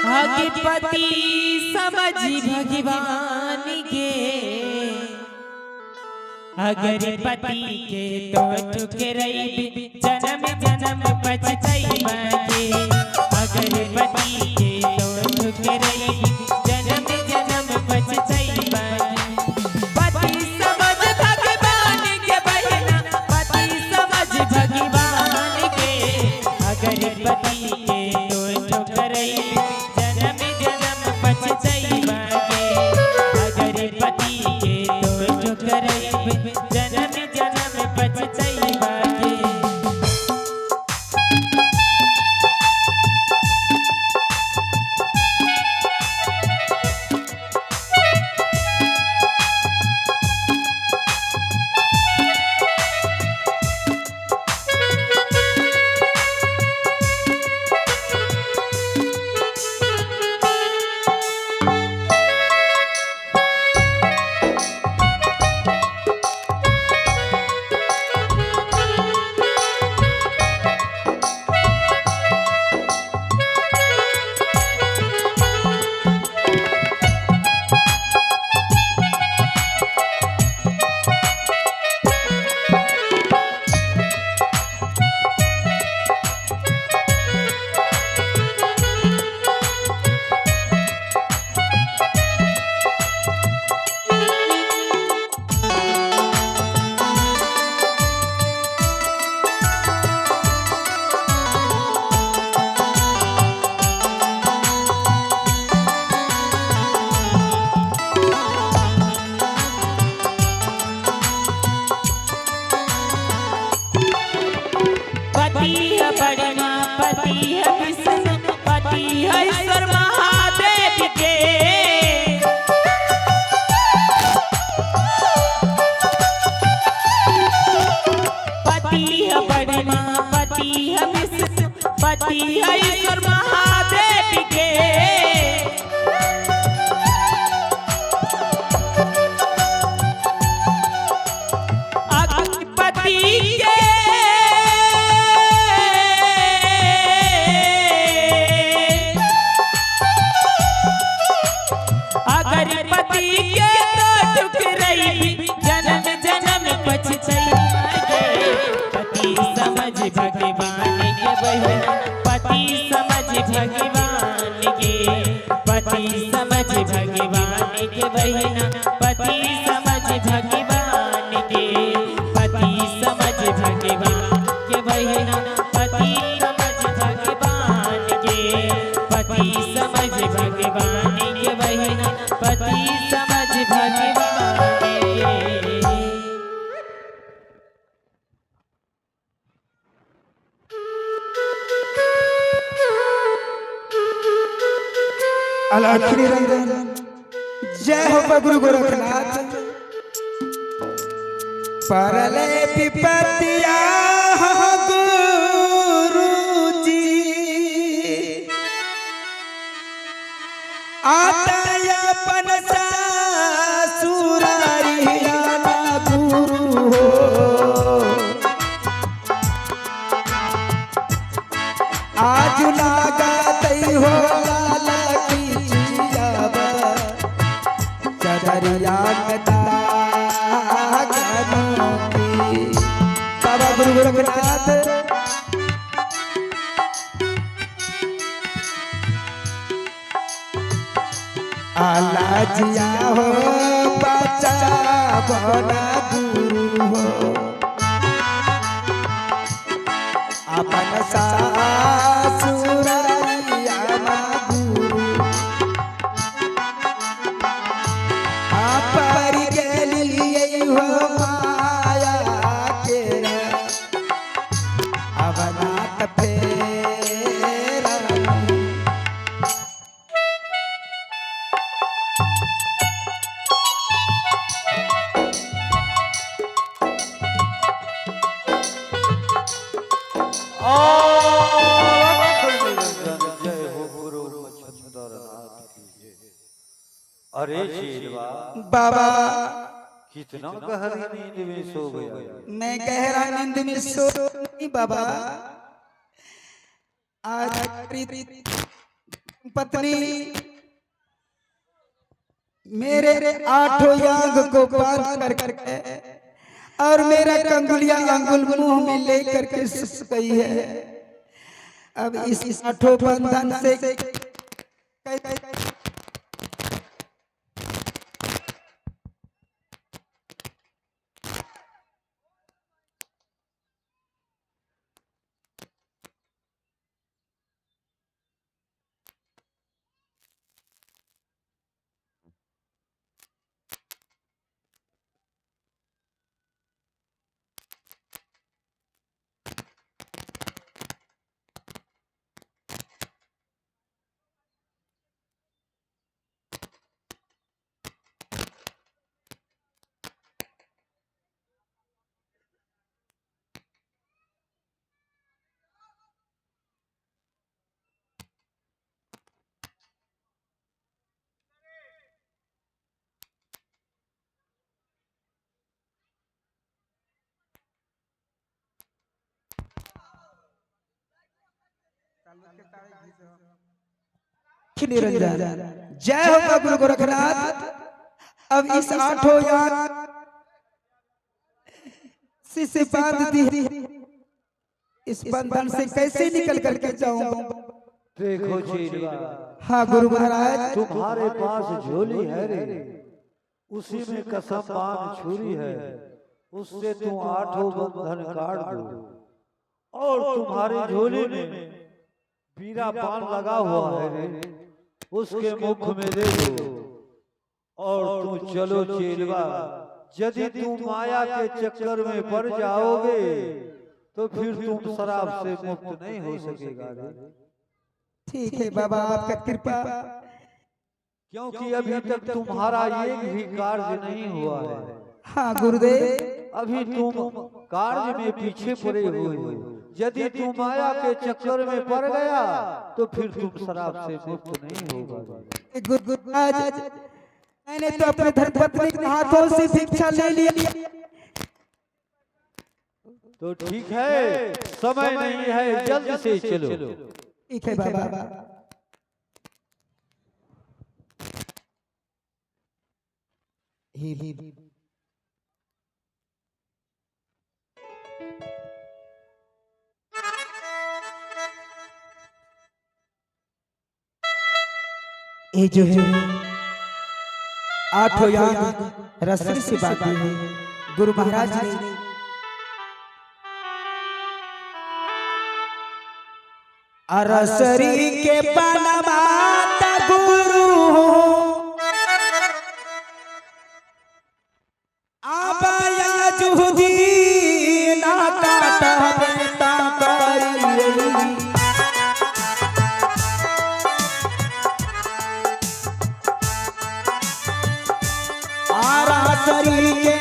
हकीपति समझी भगवान के अगर पति के तो ठुकरई जन्म जन्म पछतई के अगर पति के तो ठुकरई जन्म जन्म पछतई पति समझ भगवान के बहना पति समझ भगवान के अगर पति के तो ठुकरई जन्म जन्म पछतई के अगर पति के तो ठुकरई जन्म जन्म पछतई के पति है विष्णु पति है ईश्वर महादेव के पति है बड़ी माँ पति है विष्णु पति है ईश्वर महादेव के पति के जन्म जन्म पछतई पति समझ भगवान के बहना पति समझ भगवान के पति समझ भगवान के बहना पति समझ भगवान के पति समझ भगवान के बहना पति समझ भगवान के पति समझ भगवान के बहना पति समझ भगवान अलखनी रंजन जय हो गुरु गोरखनाथ परले पिपतिया गुरु जी आता अपन ससुरारिया गुरु हो आज लागा तई हो बाबा गुरु गोरखनाथ आलाजिया हो बचा बना गुरु हो अपन ससुरारिया गुरु पर के लिए हो माया के अवनात फेरा अरे शेरवा बाबा कितना गहरी नींद में सो गया। मैं गहरा नींद में सो नहीं बाबा। आज पत्नी मेरे 8 अंग को बांध कर करके और मेरा कंगुलिया अंगुल मुंह में लेकर के सुस गई है। अब इस 8 बंधन से निरंजन जय हो गुरु गोरखनाथ। अब इस 8 याद से बांध दी, इस बंधन से कैसे निकल करके जाऊं? देखो चीलवा, हाँ गुरु महाराज, तुम्हारे पास झोली है रे, उसी में कसम पान छुरी है, उससे तुम 8 बंधन काट दो। और तुम्हारी झोली में पीरा पान लगा हुआ है रे, उसके मुख में दे दो और तुम चलो चेलवा। यदि तुम माया के चक्कर में पड़ जाओगे तो फिर तुम शराब से मुक्त नहीं हो सकेगा रे। ठीक है बाबा, आपका कृपा। क्योंकि अभी तक तुम्हारा एक भी कार्य नहीं हुआ है। हाँ गुरुदेव, अभी तुम कार्य में पीछे पड़े हुए हो। यदि तुम माया के चक्कर में पड़ गया तो फिर तुम शराब से मुक्त नहीं होगा। गुरुराज, मैंने तो अपने धर्मपत्नी के हाथों से भिक्षा ले लिया। तो ठीक है, समय नहीं है, जल्द से चलो। ठीक है बाबा। ये जो है 8 याद रस्सी से बांधी है गुरु महाराज ने। रसरी के बनवाता गुरु आबाया जुदी ना काटा बेटा करी। रसरी के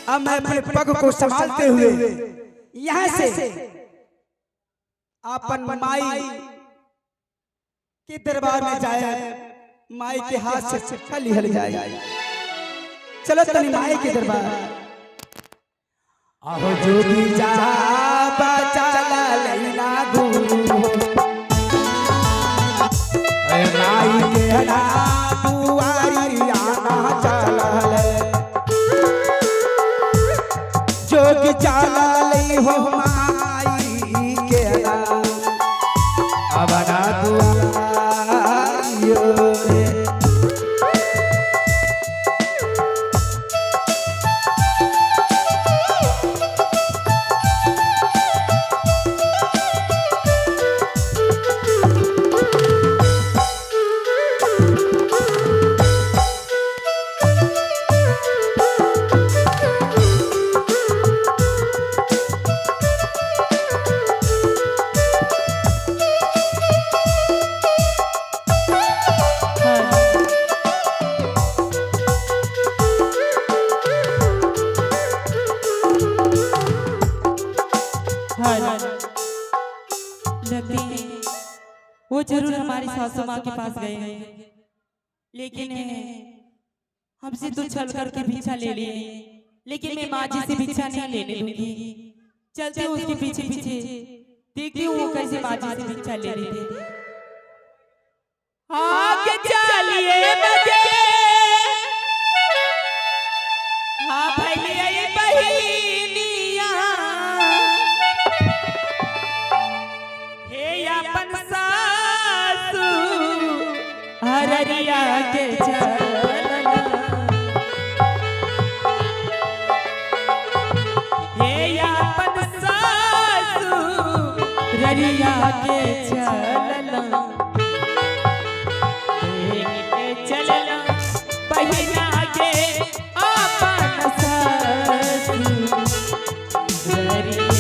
अब मैं अपने पग को संभालते हुए यहाँ से अपन माई के दरबार में जाए, माई के हाथ से हल जाए। चलो तनी माई के दरबार। आहो जोगी जा बचाला लेना गुरु नाई के ना दुआरी आना चला जोगी चला ले हो माई के ना अब ना दुआरियो रे लगते हैं वो जरूर हमारी सासू माँ के पास गए हैं, लेकिन हमसे तो छल करके भिक्षा ले लिए, लेकिन मैं माँ जी से भिक्षा नहीं लेने दूंगी। चलते हूँ उसके पीछे पीछे, देखती हूँ वो कैसे माँ जी से भिक्षा ले रही थी। आगे चलिए बजे, हाँ भैया बहिनिया, हे अपन सासू हररिया के चलना, हे अपन सासू हररिया के चलना, चलना बहिना के अपन सासू हररिया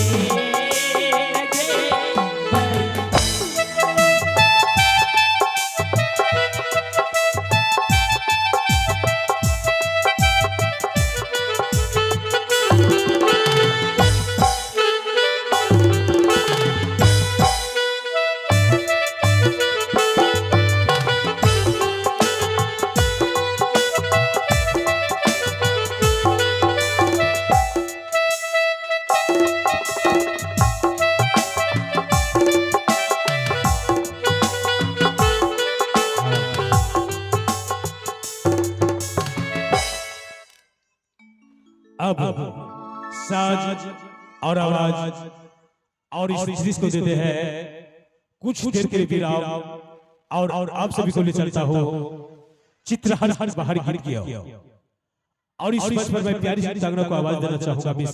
अब साज और आवाज और इस दृश्य को देते हैं कुछ देर के लिए विराम, और आप सभी को ले चलता हूँ चित्रहार बाहर गिर गया, और इस पर मैं प्यारी सी को आवाज देना चाहूंगा।